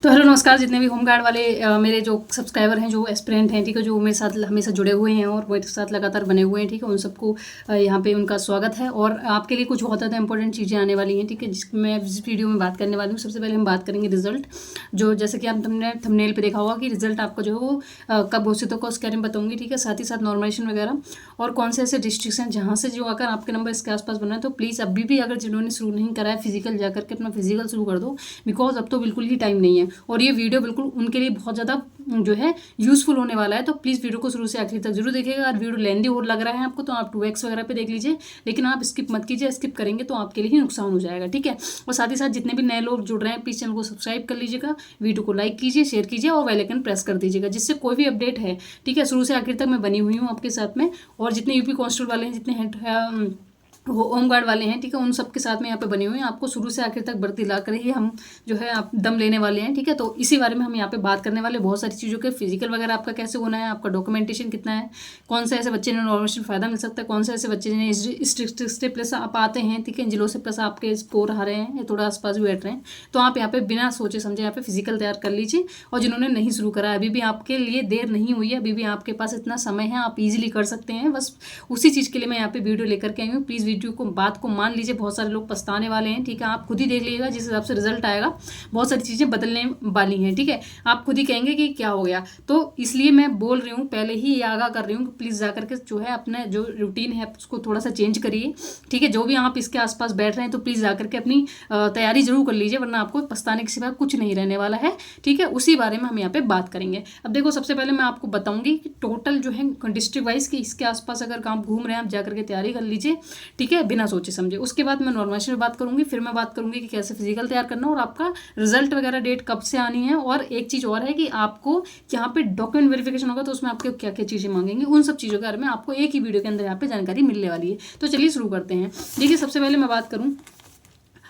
तो हेलो नमस्कार, जितने भी होमगार्ड वाले मेरे जो सब्सक्राइबर हैं, जो एस्पिरेंट हैं, ठीक है, जो मेरे साथ हमेशा जुड़े हुए हैं और मेरे साथ लगातार बने हुए हैं, ठीक है, उन सबको यहाँ पे उनका स्वागत है। और आपके लिए कुछ बहुत ज़्यादा इंपॉर्टेंट चीज़ें आने वाली हैं, ठीक है, जिस वीडियो में बात करने वाली हूँ। सबसे पहले हम बात करेंगे रिजल्ट, जो जैसे कि आप थंबनेल पे देखा होगा कि रिजल्ट आपका जो है वो कब घोषित होगा उसके बारे में बताऊँगी, ठीक है। साथ ही साथ नॉर्मलाइजेशन वगैरह और कौन से ऐसे डिस्ट्रिक्ट हैं जहाँ से जो अगर आपके नंबर इसके आसपास बना है तो प्लीज़ अभी भी अगर जिन्होंने शुरू नहीं करा है फिजिकल जाकर के अपना फिजिकल शुरू कर दो, बिकॉज अब तो बिल्कुल ही टाइम नहीं है और ये वीडियो बिल्कुल उनके लिए बहुत ज़्यादा जो है यूज़फुल होने वाला है। तो प्लीज़ वीडियो को शुरू से आखिर तक जरूर देखिएगा। अगर वीडियो लेंदी और लग रहा है आपको तो आप 2x वगैरह पे देख लीजिए, लेकिन आप स्किप मत कीजिए, स्किप करेंगे तो आपके लिए ही नुकसान हो जाएगा, ठीक है। और साथ ही साथ जितने भी नए लोग जुड़ रहे हैं प्लीज़ चैनल को सब्सक्राइब कर लीजिएगा, वीडियो को लाइक कीजिए, शेयर कीजिए और बेल आइकन प्रेस कर दीजिएगा, जिससे कोई भी अपडेट है, ठीक है, शुरू से आखिर तक मैं बनी हुई हूँ आपके साथ में। और जितने यूपी कांस्टेबल वाले हैं, जितने होमगार्ड वाले हैं, ठीक है, उन सब के साथ में यहाँ पे बने हुए हैं। आपको शुरू से आखिर तक भर्ती ला कर ही हम जो है आप दम लेने वाले हैं, ठीक है। तो इसी बारे में हम यहाँ पे बात करने वाले बहुत सारी चीज़ों के, फिजिकल वगैरह आपका कैसे होना है, आपका डॉक्यूमेंटेशन कितना है, कौन से ऐसे बच्चे ने नॉर्मल फ़ायदा मिल सकता है, कौन से ऐसे बच्चे ने स्ट्रिक्ट प्लस आप आते हैं, ठीक है, जिलों से प्लस आपके स्कोर आ रहे हैं या थोड़ा आसपास भी बैठ रहे हैं, तो आप यहाँ पे बिना सोचे समझे यहाँ पे फिजिकल तैयार कर लीजिए। और जिन्होंने नहीं शुरू करा है, अभी भी आपके लिए देर नहीं हुई है, अभी भी आपके पास इतना समय है, आप ईजिली कर सकते हैं। बस उसी चीज़ के लिए मैं यहाँ पे वीडियो लेकर के आई हूँ। प्लीज़ वीडियो को बात को मान लीजिए, बहुत सारे लोग पछताने वाले हैं, ठीक है। आप खुद ही देख लीजिएगा, जिस हिसाब से रिजल्ट आएगा बहुत सारी चीज़ें बदलने वाली हैं, ठीक है। आप खुद ही कहेंगे कि क्या हो गया, तो इसलिए मैं बोल रही हूँ, पहले ही ये आगाह कर रही हूँ कि प्लीज़ जाकर के जो है अपना जो रूटीन है उसको थोड़ा सा चेंज करिए, ठीक है। जो भी आप इसके आसपास बैठ रहे हैं तो प्लीज़ जाकर के अपनी तैयारी जरूर कर लीजिए, वरना आपको पछताने के सिवा कुछ नहीं रहने वाला है, ठीक है। उसी बारे में हम यहाँ पे बात करेंगे। अब देखो, सबसे पहले मैं आपको बताऊंगी कि टोटल जो है डिस्ट्रिक्ट वाइज कि इसके आसपास अगर आप घूम रहे हैं आप जाकर के तैयारी कर लीजिए, ठीक है, बिना सोचे समझे। उसके बाद मैं नॉर्मलाइजेशन में बात करूंगी, फिर मैं बात करूंगी कि कैसे फिजिकल तैयार करना और आपका रिजल्ट वगैरह डेट कब से आनी है। और एक चीज़ और है कि आपको यहाँ पे डॉक्यूमेंट वेरिफिकेशन होगा तो उसमें आपके क्या क्या चीज़ें मांगेंगे, उन सब चीज़ों के बारे में आपको एक ही वीडियो के अंदर यहाँ पे जानकारी मिलने वाली है। तो चलिए शुरू करते हैं। देखिए, सबसे पहले मैं बात करूँ,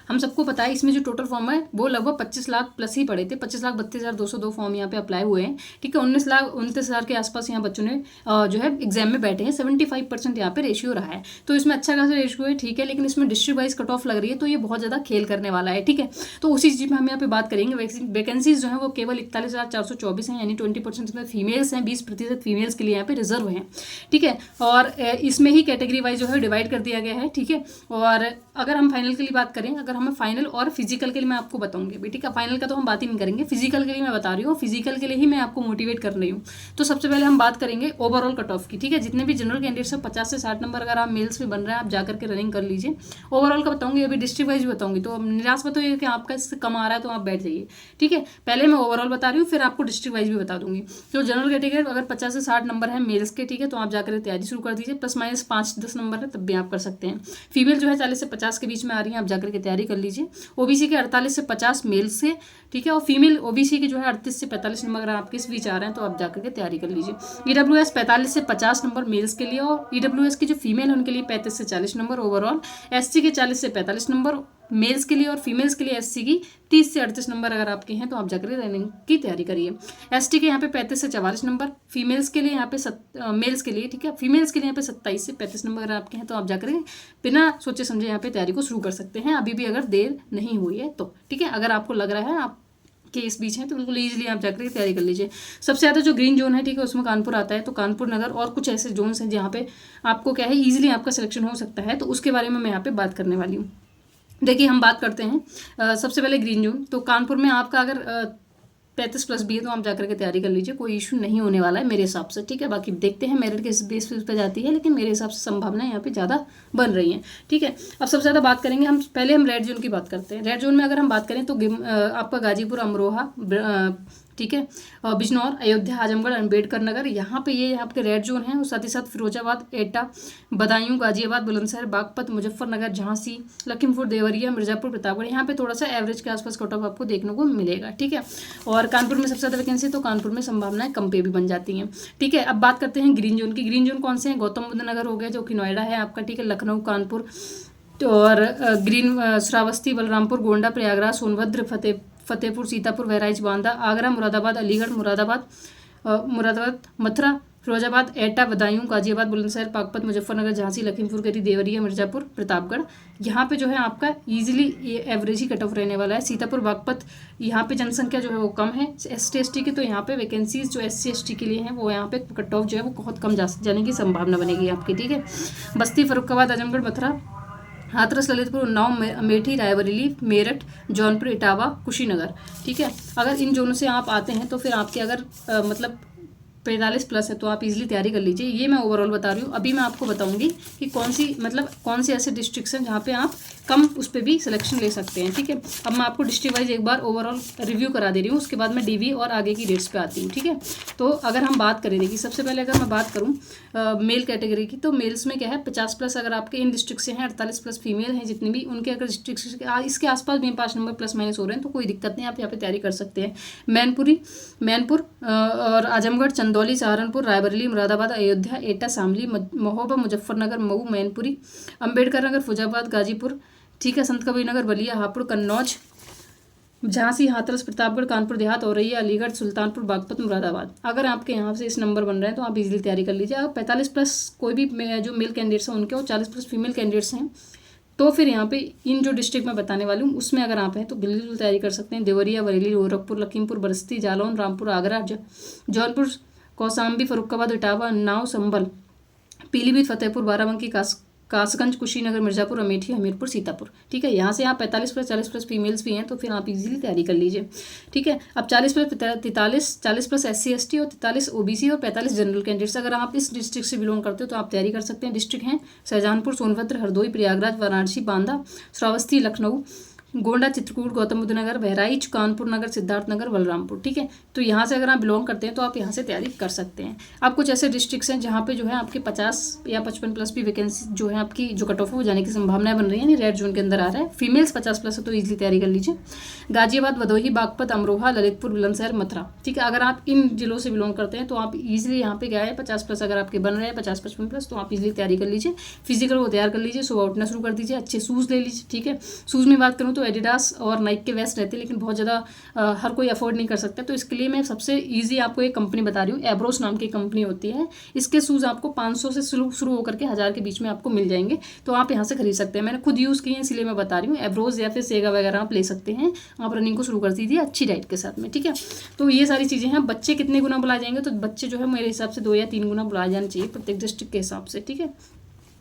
हम सबको पता है इसमें जो टोटल फॉर्म है वो लगभग 25 लाख प्लस ही पड़े थे। 25,32,202 फॉर्म यहाँ पे अप्लाई हुए हैं, ठीक है। 19,29,000 के आसपास यहाँ बच्चों ने जो है एग्जाम में बैठे हैं। 75% यहाँ पे रेशियो रहा है, तो इसमें अच्छा खासा रेशियो है, ठीक है। लेकिन इसमें डिस्ट्रिक्ट वाइज कट ऑफ लग रही है, तो ये बहुत ज़्यादा खेल करने वाला है, ठीक है। तो उसी चीज़ में हम यहाँ पे बात करेंगे। वैकेंसीज जो है वो केवल 41,424 हैं, यानी 20% इसमें फीमेल्स हैं, 20% फीमेल्स के लिए यहाँ पे रिजर्व हैं, ठीक है। और इसमें ही कैटेगरी वाइज जो है डिवाइड कर दिया गया है, ठीक है। और अगर हम फाइनल के लिए बात करें, अगर हमें फाइनल और फिजिकल के लिए मैं आपको बताऊंगी भी, ठीक है। फाइनल का तो हम बात ही नहीं करेंगे, फिजिकल के लिए मैं बता रही हूँ, फिजिकल के लिए ही मैं आपको मोटिवेट कर रही हूँ। तो सबसे पहले हम बात करेंगे ओवरऑल कट ऑफ की, ठीक है। जितने भी जनरल कैंडिडेट्स हैं 50 से 60 नंबर अगर आप मेल्स में बन रहे हैं आप जाकर के रनिंग कर लीजिए। ओवरऑल का बताऊंगी, अभी डिस्ट्रिक्ट वाइज भी बताऊंगी, तो निराश मत होइए कि आपका इससे कम आ रहा है तो आप बैठ जाइए, ठीक है। पहले मैं ओवरऑल बता रही हूँ, फिर आपको डिस्ट्रिक्ट वाइज भी बता दूंगी। तो जनरल कैटेगरी अगर 50 से 60 नंबर है मेल्स के, ठीक है, तो आप जाकर तैयारी शुरू कर दीजिए। प्लस माइनस 5-10 नंबर है तब भी आप कर सकते हैं। फीमेल जो है 40 से 50 के बीच में आ रही है, आप जाकर के तैयारी कर लीजिए। ओबीसी के 48 से 50 मेल से, ठीक है। और फीमेल ओबीसी के जो है 38 से 45 नंबर अगर आपके इस बीच आ रहे हैं तो आप जाकर के तैयारी कर लीजिए। ईडब्ल्यूएस 45 से 50 नंबर मेल्स के लिए, और ईडब्ल्यूएस की जो फीमेल है उनके लिए 35 से 40 नंबर ओवरऑल। एससी के 40 से 45 नंबर मेल्स के लिए, और फीमेल्स के लिए एससी की 30 से 38 नंबर अगर आपके हैं तो आप जाकर रनिंग की तैयारी करिए। एसटी के यहाँ पे 35 से 44 नंबर, फीमेल्स के लिए यहाँ पे मेल्स के लिए, ठीक है, फीमेल्स के लिए यहाँ पे 27 से 35 नंबर अगर आपके हैं तो आप जाकर बिना सोचे समझे यहाँ पे तैयारी को शुरू कर सकते हैं, अभी भी अगर देर नहीं हुई है तो, ठीक है। अगर आपको लग रहा है आप के इस बीच है तो बिल्कुल ईजिली आप जाकर तैयारी कर लीजिए। सबसे ज़्यादा जो ग्रीन जोन है, ठीक है, उसमें कानपुर आता है, तो कानपुर नगर और कुछ ऐसे जोन्स हैं जहाँ पे आपको क्या है ईजिली आपका सिलेक्शन हो सकता है, तो उसके बारे में मैं यहाँ पे बात करने वाली हूँ। देखिए, हम बात करते हैं सबसे पहले ग्रीन जोन। तो कानपुर में आपका अगर 35 प्लस भी है तो आप जाकर के तैयारी कर लीजिए, कोई इशू नहीं होने वाला है मेरे हिसाब से, ठीक है। बाकी देखते हैं मेरिट किस बेस पे जाती है, लेकिन मेरे हिसाब से संभावना यहाँ पे ज़्यादा बन रही है, ठीक है। अब सबसे ज़्यादा बात करेंगे हम, पहले हम रेड जोन की बात करते हैं। रेड जोन में अगर हम बात करें तो आपका गाजीपुर, अमरोहा, ठीक है, और बिजनौर, अयोध्या, आजमगढ़, अम्बेडकर नगर, यहाँ पे ये आपके रेड जोन है। और साथ ही साथ फिरोजाबाद, एटा, बदायूं, गाजियाबाद, बुलंदशहर, बागपत, मुजफ्फरनगर, झांसी, लखीमपुर, देवरिया, मिर्जापुर, प्रतापगढ़, यहाँ पे थोड़ा सा एवरेज के आसपास कट ऑफ आपको देखने को मिलेगा, ठीक है। और कानपुर में सबसे ज़्यादा वैकेंसी, तो कानपुर में संभावनाएं कम पे भी बन जाती हैं, ठीक है। अब बात करते हैं ग्रीन जोन की। ग्रीन जोन कौन से हैं? गौतम बुद्ध नगर हो गया जो कि नोएडा है आपका, ठीक है, लखनऊ, कानपुर, तो और ग्रीन श्रावस्ती, बलरामपुर, गोंडा, प्रयागराज, सोनभद्र, फतेहपुर, सीतापुर, बहराइच, बांदा, आगरा, मुरादाबाद, अलीगढ़, मुरादाबाद, मथुरा, फिरोजाबाद, एटा, बदायूं, गाजियाबाद, बुलंदशहर, बागपत, मुजफ्फरनगर, झांसी, लखीमपुर खीरी, देवरिया, मिर्जापुर, प्रतापगढ़। यहाँ पे जो है आपका ईजिली एवरेज ही कट ऑफ रहने वाला है। सीतापुर, बागपत, यहाँ पे जनसंख्या जो है वो कम है ST ST की, तो यहाँ पे वैकेंसीज जो SC ST के लिए हैं वो यहाँ पे कट ऑफ जो है वो बहुत कम जाने की संभावना बनेगी आपकी, ठीक है। बस्ती, फर्रुखाबाद, आजमगढ़, मथुरा, हाथरस, ललितपुर, उन्नाव, अमेठी, रायबरेली, मेरठ, जौनपुर, इटावा, कुशीनगर, ठीक है। अगर इन जोनों से आप आते हैं तो फिर आपके अगर मतलब 45+ है तो आप इजीली तैयारी कर लीजिए। ये मैं ओवरऑल बता रही हूँ। अभी मैं आपको बताऊंगी कि कौन से ऐसे डिस्ट्रिक्ट्स हैं जहाँ पे आप कम उस पर भी सिलेक्शन ले सकते हैं, ठीक है। अब मैं आपको डिस्ट्रिक्ट वाइज एक बार ओवरऑल रिव्यू करा दे रही हूँ, उसके बाद मैं DV और आगे की डेट्स पे आती हूँ, ठीक है। तो अगर हम बात करें, देखिए सबसे पहले अगर मैं बात करूँ मेल कैटेगरी की, तो मेल्स में क्या है 50+ अगर आपके इन डिस्ट्रिक्ट से हैं, 48+ फीमेल हैं जितनी भी, उनके अगर डिस्ट्रिक्ट इसके आसपास भी 5 नंबर प्लस माइनस हो रहे हैं तो कोई दिक्कत नहीं, आप यहाँ पे तैयारी कर सकते हैं। मैनपुर और आजमगढ़, चंदौली, सहारनपुर, रायबरेली, मुरादाबाद, अयोध्या, एटा, शामली, महोबा, मुजफ्फरनगर, मऊ, मैनपुरी, अम्बेडकर नगर, फैजाबाद, गाजीपुर, ठीक है, संत कबीर नगर, बलिया, हापुड़, कन्नौज, झांसी, हाथरस, प्रतापगढ़, कानपुर देहात, औरैया, अलीगढ़, सुल्तानपुर, बागपत, मुरादाबाद। अगर आपके यहाँ से इस नंबर बन रहे हैं तो आप इजीली तैयारी कर लीजिए। अगर 45+ कोई भी जो मेल कैंडिडेट्स हैं उनके और 40+ फीमेल कैंडिडेट्स हैं तो फिर यहाँ पे इन जो डिस्ट्रिक्ट मैं बताने वाली हूँ उसमें अगर आप हैं तो बिल्कुल तैयारी कर सकते हैं। देवरिया, बरेली, गोरखपुर, लखीमपुर, बस्ती, जालौन, रामपुर, आगरा, जौनपुर, कौशाम्बी, फर्रुखाबाद, इटावा, उन्नाव, संभल, पीलीभीत, फतेहपुर, बाराबंकी, कासगंज, कुशीनगर, मिर्जापुर, अमेठी, हमीरपुर, सीतापुर, ठीक है। यहाँ से आप 45+ 40+ फीमेल्स भी हैं तो फिर आप इजीली तैयारी कर लीजिए, ठीक है। अब 40+ 43, 40+ SC ST और 43 OBC और 45 जनरल कैंडिडेट्स, अगर आप इस डिस्ट्रिक्ट से बिलोंग करते हो तो आप तैयारी कर सकते हैं। डिस्ट्रिक्ट हैं शाहजहांपुर, सोनभद्र, हरदोई, प्रयागराज, वाराणसी, बांदा, श्रावस्ती, लखनऊ, गोंडा, चित्रकूट, गौतम बुद्ध नगर, बहराइच, कानपुर नगर, सिद्धार्थनगर, बलरामपुर, ठीक है। तो यहाँ से अगर आप बिलोंग करते हैं तो आप यहाँ से तैयारी कर सकते हैं। अब कुछ ऐसे डिस्ट्रिक्ट्स हैं जहाँ पे जो है आपके 50 या 55+ भी वैकेंसी जो है आपकी जो कट ऑफ है वो जाने की संभावनाएं बन रही है, रेड जोन के अंदर आ रहा है। फीमेल्स 50+ है तो ईजिली तैयारी कर लीजिए। गाजियाबाद, भदोही, बागपत, अमरोहा, ललितपुर, बुलंदशहर, मथुरा, ठीक है। अगर आप इन जिलों से बिलोंग करते हैं तो आप ईजिली यहाँ पे क्या है 50+ अगर आपके बन रहे हैं 50-55+ तो आप इजीली तैयारी कर लीजिए। फिजिकल को तैयार कर लीजिए, सुबह उठना शुरू कर दीजिए, अच्छे शूज़ ले लीजिए, ठीक है। शूज़ में बात करूँ तो एडिडास और नाइक के वेस्ट रहते हैं लेकिन बहुत ज़्यादा हर कोई अफोर्ड नहीं कर सकता, तो इसके लिए मैं सबसे ईजी आपको एक कंपनी बता रही हूँ। एब्रोस नाम की कंपनी होती है, इसके शूज़ आपको 500 से शुरू होकर के 1000 के बीच में आपको मिल जाएंगे, तो आप यहाँ से खरीद सकते हैं। मैंने खुद यूज़ किए हैं इसलिए मैं बता रही हूँ। एब्रोस या फिर सेगा वगैरह आप ले सकते हैं, आप रनिंग को शुरू कर दीजिए अच्छी डाइट के साथ में, ठीक है। तो ये सारी चीज़ें हैं। बच्चे कितने गुना बुलाए जाएंगे, तो बच्चे जो है मेरे हिसाब से 2 या 3 गुना बुलाए जाने चाहिए प्रत्येक डिस्ट्रिक्ट के हिसाब से, ठीक है।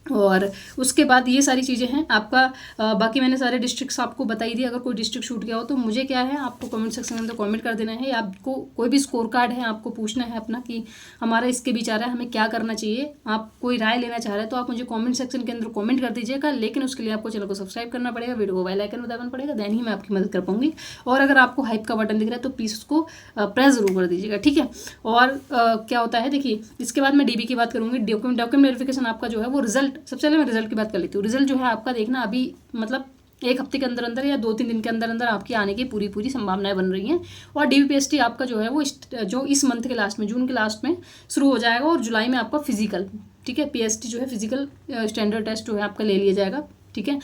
और उसके बाद ये सारी चीज़ें हैं आपका बाकी मैंने सारे डिस्ट्रिक्ट्स आपको बताई दी। अगर कोई डिस्ट्रिक्ट छूट गया हो तो मुझे क्या है आपको कमेंट सेक्शन के अंदर कमेंट कर देना है, या आपको कोई भी स्कोर कार्ड है आपको पूछना है अपना कि हमारा इसके बीच आ रहा है, हमें क्या करना चाहिए, आप कोई राय लेना चाह रहे हैं तो आप मुझे कमेंट सेक्शन के अंदर कमेंट कर दीजिएगा। लेकिन उसके लिए आपको चैनल को सब्सक्राइब करना पड़ेगा, वीडियो को बेल आइकन दबाना पड़ेगा, देन ही मैं आपकी मदद कर पाऊंगी। और अगर आपको हाइप का बटन दिख रहा है तो प्लीज़ उसको प्रेस जरूर कर दीजिएगा, ठीक है। और क्या होता है देखिए, इसके बाद मैं DB की बात करूँगी। डॉक्यूमेंट वेरिफिकेशन आपका जो है वो रिजल्ट, सबसे पहले मैं रिजल्ट की बात कर लेती हूँ। रिजल्ट जो है आपका देखना अभी मतलब 1 हफ्ते के अंदर अंदर या 2-3 दिन के अंदर अंदर आपकी आने की पूरी संभावनाएं बन रही हैं। और DBPST आपका जो है वो जो इस मंथ के लास्ट में, जून के लास्ट में शुरू हो जाएगा और जुलाई में आपका फिजिकल, ठीक है, PST जो है फिजिकल स्टैंडर्ड टेस्ट जो है आपका ले लिया जाएगा, ठीक है।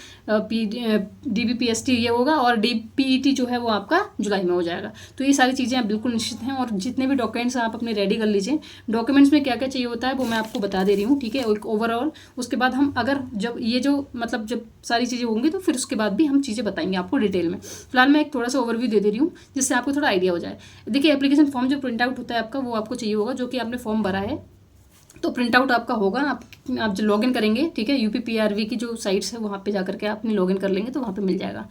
DBPST ये होगा और DPET जो है वो आपका जुलाई में हो जाएगा। तो ये सारी चीज़ें आप बिल्कुल निश्चित हैं। और जितने भी डॉक्यूमेंट्स आप अपने रेडी कर लीजिए। डॉक्यूमेंट्स में क्या क्या चाहिए होता है वो मैं आपको बता दे रही हूँ, ठीक है, ओवरऑल। उसके बाद हम अगर जब ये जो मतलब जब सारी चीज़ें होंगी तो फिर उसके बाद भी हम चीज़ें बताएंगे आपको डिटेल में। फिलहाल मैं एक थोड़ा सा ओवरव्यू दे रही हूँ जिससे आपको थोड़ा आइडिया हो जाए। देखिए, एप्लीकेशन फॉर्म जो प्रिंट आउट होता है आपका वो आपको चाहिए होगा, जो कि आपने फॉर्म भरा है तो प्रिंट आउट आपका होगा। आप जो लॉगिन करेंगे, ठीक है, UPPRV की जो साइट्स है वहाँ पे जाकर के आपने लॉगिन कर लेंगे तो वहाँ पे मिल जाएगा।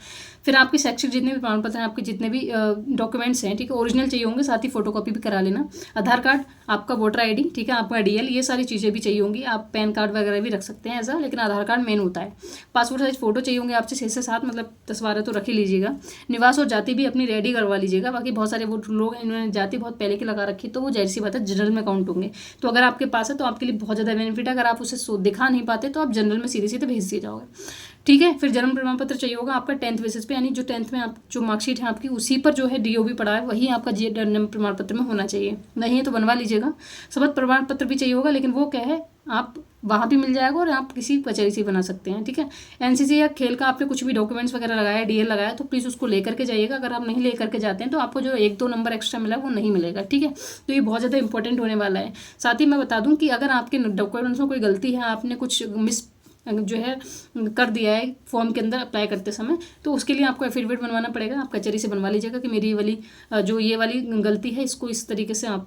फिर आपके शैक्षिक जितने भी प्रमाण पत्र हैं, आपके जितने भी डॉक्यूमेंट्स हैं, ठीक है, ओरिजिनल चाहिए होंगे, साथ ही फोटोकॉपी भी करा लेना। आधार कार्ड, आपका वोटर ID, ठीक है, आपका DL, ये सारी चीज़ें भी चाहिए होंगी। आप पैन कार्ड वगैरह भी रख सकते हैं ऐसा, लेकिन आधार कार्ड मेन होता है। पासपोर्ट साइज फोटो चाहिए होंगे आपसे 6 से 7, मतलब 10-12 तो रख ही लीजिएगा। निवास और जाति भी अपनी रेडी करवा लीजिएगा। बाकी बहुत सारे वो लोग इन्होंने जाति बहुत पहले की लगा रखी, तो वो जाहिर सी बात है जनरल में काउंट होंगे। तो अगर आपके पास है तो आपके लिए बहुत ज़्यादा बेनिफिट है। अगर आप उसे दिखा नहीं पाते तो आप जनरल में सीधे सीधे भेज दिए जाओगे, ठीक है। फिर जन्म प्रमाण पत्र चाहिए होगा आपका 10th बेसिस पे, यानी जो 10th में आप जो मार्कशीट है आपकी उसी पर जो है DOB पड़ा है वही आपका जन्म प्रमाण पत्र में होना चाहिए, नहीं है तो बनवा लीजिएगा। शपथ प्रमाण पत्र भी चाहिए होगा, लेकिन वो क्या है आप वहाँ भी मिल जाएगा और आप किसी कचहरी से बना सकते हैं, ठीक है। NCC या खेल का आपने कुछ भी डॉक्यूमेंट्स वगैरह लगाया, DL लगाया, तो प्लीज़ उसको लेकर के जाइएगा। अगर आप नहीं लेकर के जाते हैं तो आपको जो 1-2 नंबर एक्स्ट्रा मिला वो नहीं मिलेगा, ठीक है। तो ये बहुत ज़्यादा इंपॉर्टेंट होने वाला है। साथ ही मैं बता दूं कि अगर आपके डॉक्यूमेंट्स में कोई गलती है, आपने कुछ मिस जो है कर दिया है फॉर्म के अंदर अप्लाई करते समय, तो उसके लिए आपको एफिडेविट बनवाना पड़ेगा। आप कचहरी से बनवा लीजिएगा कि मेरी ये वाली गलती है, इसको इस तरीके से आप,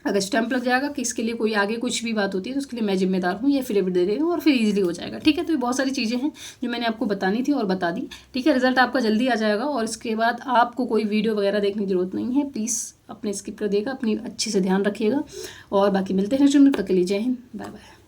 अगर स्टैंप लग जाएगा कि इसके लिए कोई आगे कुछ भी बात होती है तो उसके लिए मैं जिम्मेदार हूँ, ये एफिडेविट दे देगा और फिर इजीली हो जाएगा, ठीक है। तो ये बहुत सारी चीज़ें हैं जो मैंने आपको बतानी थी और बता दी, ठीक है। रिजल्ट आपका जल्दी आ जाएगा और इसके बाद आपको कोई वीडियो वगैरह देखने की जरूरत नहीं है। प्लीज़ अपने स्किप कर देगा, अपनी अच्छे से ध्यान रखिएगा और बाकी मिलते हैं नेक्स्ट वीडियो में। तब तक के लिए जय हिंद, बाय बाय।